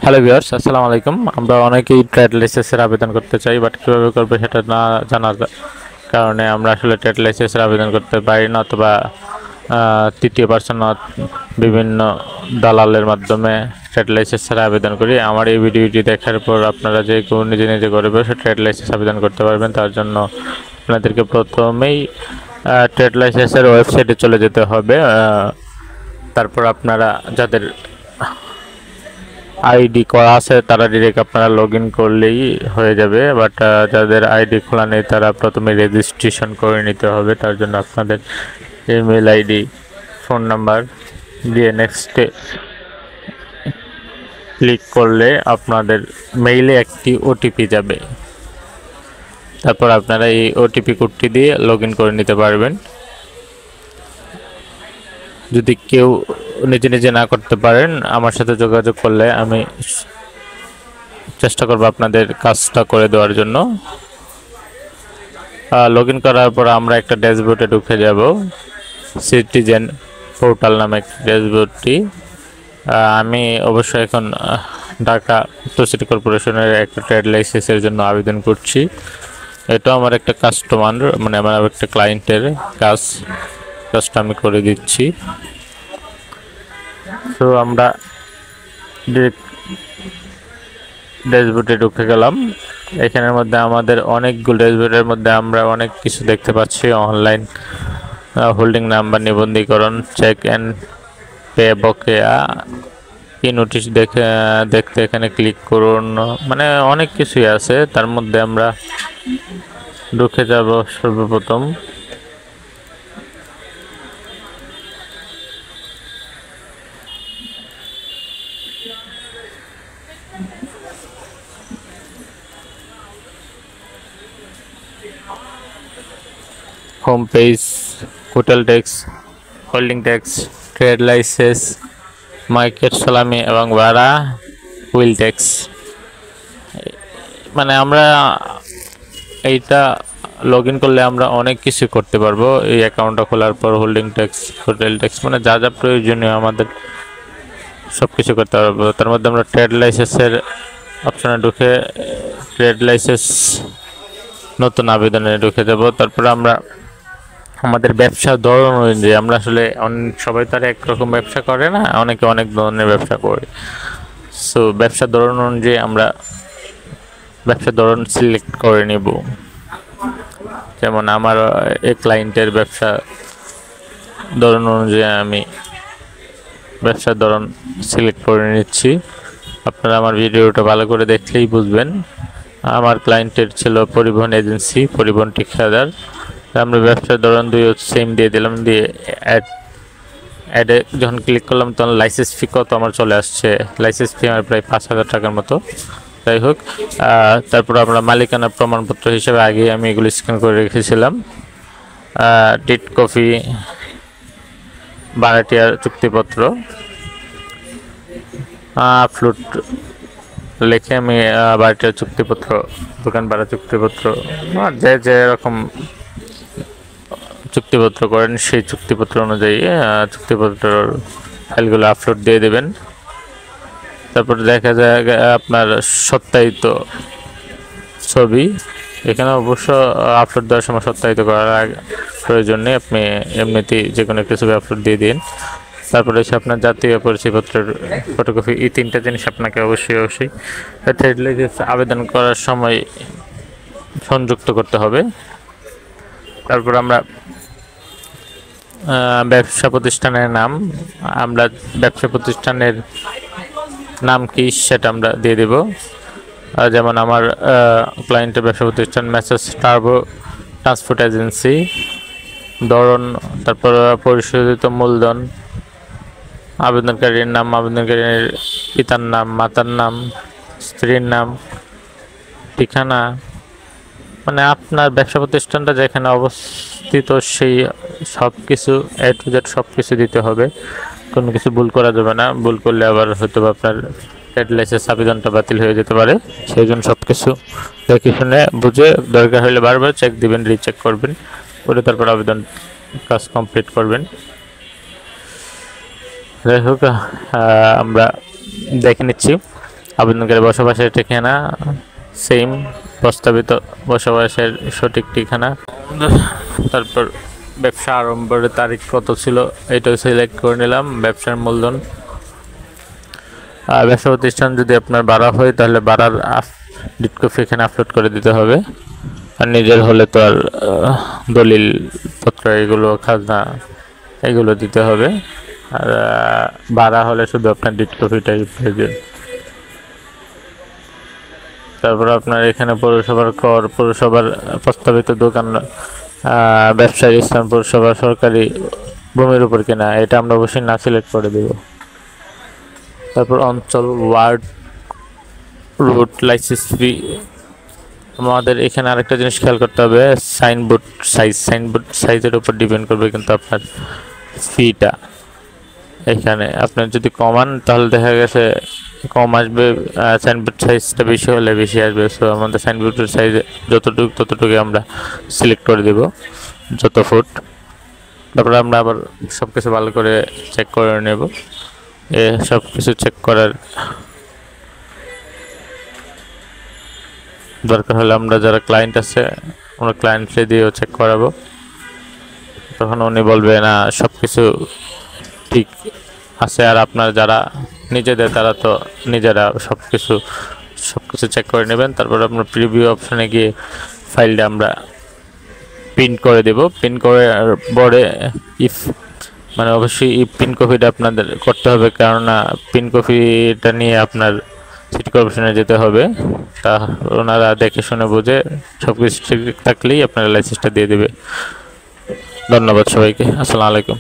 Hello viewers, আসসালামু আলাইকুম। আমরা অনেকেই ট্রেড লাইসেন্সের আবেদন করতে চাই, বাট কীভাবে করবে সেটা না জানার কারণে আমরা আসলে ট্রেড লাইসেন্সের আবেদন করতে পারি না, অথবা তৃতীয় পার্সন বিভিন্ন দালালের মাধ্যমে ট্রেড লাইসেন্সের আবেদন করি। আমার এই ভিডিওটি দেখার পর আপনারা যে কেউ নিজে নিজে করে সে ট্রেড লাইসেন্স আবেদন করতে পারবেন। তার জন্য আপনাদেরকে প্রথমেই ট্রেড লাইসেন্সের ওয়েবসাইটে চলে যেতে হবে। তারপর আপনারা যাদের আইডি করা আছে তারা ডিরেক্ট আপনারা লগ ইন করলেই হয়ে যাবে, বাট যাদের আইডি খোলা নেই তারা প্রথমে রেজিস্ট্রেশন করে নিতে হবে। তার জন্য আপনাদের ইমেল আইডি, ফোন নাম্বার দিয়ে নেক্সটে ক্লিক করলে আপনাদের মেইলে একটি ওটিপি যাবে। তারপর আপনারা এই ওটিপি কোডটি দিয়ে লগ ইন করে নিতে পারবেন। যদি কেউ নিজে নিজে না করতে পারেন, আমার সাথে যোগাযোগ করলে আমি চেষ্টা করব আপনাদের কাজটা করে দেওয়ার জন্য। লগ ইন করার পর আমরা একটা ড্যাশবোর্ডে ঢুকে যাব। সিটিজেন পোর্টাল নামে একটা ড্যাশবোর্ডটি আমি অবশ্যই এখন ঢাকা উত্তর সিটি কর্পোরেশনের একটা ট্রেড লাইসেন্সের জন্য আবেদন করছি। এটা আমার একটা কাস্টমার, মানে আমার একটা ক্লায়েন্টের কাজটা আমি করে দিচ্ছি। তো আমরা ডিরেক্ট ড্যাশবোর্ডে ঢুকে গেলাম। এখানের মধ্যে আমাদের অনেকগুলো ড্যাশবোর্ডের মধ্যে আমরা অনেক কিছু দেখতে পাচ্ছি। অনলাইন হোল্ডিং নাম্বার, নিবন্ধীকরণ, চেক অ্যান্ড পে, বকেয়া, কি নোটিশ দেখতে এখানে ক্লিক করুন, মানে অনেক কিছুই আছে। তার মধ্যে আমরা ঢুকে যাব সর্বপ্রথম। Home page, hotel tax, holding tax, trade licence, market সালামি এবং ভাড়া, হুইল ট্যাক্স। মানে আমরা এইটা লগ ইন করলে আমরা অনেক কিছু করতে পারবো। এই অ্যাকাউন্টটা খোলার পর হোল্ডিং ট্যাক্স, হোটেল ট্যাক্স, মানে যা যা প্রয়োজনীয় আমাদের সব কিছু করতে পারবো। তার মধ্যে আমরা ট্রেড লাইসেন্সের অপশনে ঢুকে ট্রেড লাইসেন্স নতুন আবেদনে ঢুকে যাব। তারপরে আমরা আমাদের ব্যবসার ধরন অনুযায়ী, আমরা আসলে সবাই তো আর একরকম ব্যবসা করে না, অনেকে অনেক ধরনের ব্যবসা করে। সো ব্যবসার ধরন অনুযায়ী আমরা ব্যবসার ধরন সিলেক্ট করে নিব। যেমন আমার এই ক্লায়েন্টের ব্যবসা ধরন অনুযায়ী আমি ব্যবসার ধরন সিলেক্ট করে নিচ্ছি। আপনারা আমার ভিডিওটা ভালো করে দেখলেই বুঝবেন। আমার ক্লায়েন্টের ছিল পরিবহন এজেন্সি, পরিবহন ঠিকাদার। আমরা ব্যবসার ধরন সেম দিয়ে দিলাম, দিয়ে অ্যাডে যখন ক্লিক করলাম তখন লাইসেন্স ফি কত আমার চলে আসছে। লাইসেন্স ফি আমার প্রায় 5,000 টাকার মতো। যাই হোক, তারপর আমরা মালিকানা প্রমাণপত্র হিসেবে আগে আমি এগুলো স্ক্যান করে রেখেছিলাম। ডিড কপি, ভাড়াটিয়ার চুক্তিপত্র, আপলোড লিখে আমি ভাড়াটিয়ার চুক্তিপত্র, দোকান ভাড়া চুক্তিপত্র, যে যেরকম চুক্তিপত্র করেন সেই চুক্তিপত্র অনুযায়ী চুক্তিপত্র ফাইলগুলো আপলোড দিয়ে দেবেন। তারপর দেখা যায় আপনার সত্যায়িত ছবি, এখানে অবশ্য আপলোড দেওয়ার সময় সত্যায়িত করার প্রয়োজন নেই, আপনি এমনিতেই যে কোনো একটা ছবি আপলোড দিয়ে দিন। তারপরে হচ্ছে আপনার জাতীয় পরিচয়পত্রের ফটোকপি। এই তিনটা জিনিস আপনাকে অবশ্যই ট্রেড লাইসেন্স আবেদন করার সময় সংযুক্ত করতে হবে। তারপর আমরা ব্যবসা প্রতিষ্ঠানের নাম, আমরা ব্যবসা প্রতিষ্ঠানের নাম কি সেটা আমরা দিয়ে দেব। যেমন আমার ক্লায়েন্টের ব্যবসা প্রতিষ্ঠান মেসার্স টার্বো ট্রান্সপোর্ট এজেন্সি, ধরন, তারপর পরিশোধিত মূলধন, আবেদনকারীর নাম, আবেদনকারীর পিতার নাম, মাতার নাম, স্ত্রীর নাম, ঠিকানা, মানে আপনার ব্যবসা প্রতিষ্ঠানটা যেখানে অবস্থিত সেই সব কিছু A to Z সব কিছু দিতে হবে। কোনো কিছু ভুল করা যাবে না, ভুল করলে আবার হয়তো আপনার ট্রেড লাইসেন্স আবেদনটা বাতিল হয়ে যেতে পারে। সেই জন্য সব কিছু দেখে শুনে বুঝে, দরকার হলে বারবার চেক দিবেন, রিচেক করবেন, করে তারপর আবেদন কাজ কমপ্লিট করবেন। যাই হোক, আমরা দেখে নিচ্ছি আবেদনকারী বসবাসের ঠিকানা সেম, প্রস্তাবিত বসবাসের সঠিক ঠিকানা, তারপর ব্যবসা আরম্ভের তারিখ কত ছিল এটাও সিলেক্ট করে নিলাম। ব্যবসার মূলধন, ব্যবসা প্রতিষ্ঠান যদি আপনার বাড়া হয় তাহলে বাড়ার ডিড কপি এখানে আপলোড করে দিতে হবে। আর নিজের হলে তো আর দলিল পত্র এগুলো খাজনা এগুলো দিতে হবে। আর ভাড়া হলে শুধু আপনার ডিড কপিটাই প্রয়োজন। তারপর আপনার এখানে পৌরসভার কর, পৌরসভার প্রস্তাবিত দোকান, ব্যবসায়ী স্থান, পৌরসভা সরকারি ভূমির উপর কেনা, এটা আমরা অবশ্যই না সিলেক্ট করে দেব। তারপর অঞ্চল, ওয়ার্ড, রুট, লাইসেন্স ফি। আমাদের এখানে আরেকটা জিনিস খেয়াল করতে হবে, সাইনবোর্ড সাইজের উপর ডিপেন্ড করবে কিন্তু আপনার ফিটা। এখানে আপনার যদি কমান তাহলে দেখা গেছে কম আসবে, সাইনবোর্ড সাইজটা বেশি হলে বেশি আসবে। সো আমাদের সাইনবোর্ডের সাইজ ততটুকু আমরা সিলেক্ট করে দেব, যত ফুট। তারপরে আমরা আবার সব কিছু ভালো করে চেক করে নেব। সব কিছু চেক করার দরকার হলে আমরা যারা ক্লায়েন্ট আছে আমরা ক্লায়েন্টকে দিয়েও চেক করাবো। তখন উনি বলবে না সব কিছু ঠিক আছে। আর আপনার যারা নিজেদের তারা তো নিজেরা সব কিছু চেক করে নেবেন। তারপর আপনার প্রিভিউ অপশানে গিয়ে ফাইলটা আমরা প্রিন্ট করে দেব। প্রিন্ট করে পরে মানে অবশ্যই প্রিন্ট কপিটা আপনাদের করতে হবে, কেননা প্রিন্ট কপিটা নিয়ে আপনার সিটি কর্পোরেশনে যেতে হবে। তা ওনারা দেখে শুনে বুঝে সব কিছু ঠিক থাকলেই আপনার লাইসেন্সটা দিয়ে দেবে। ধন্যবাদ সবাইকে, আসসালামু আলাইকুম।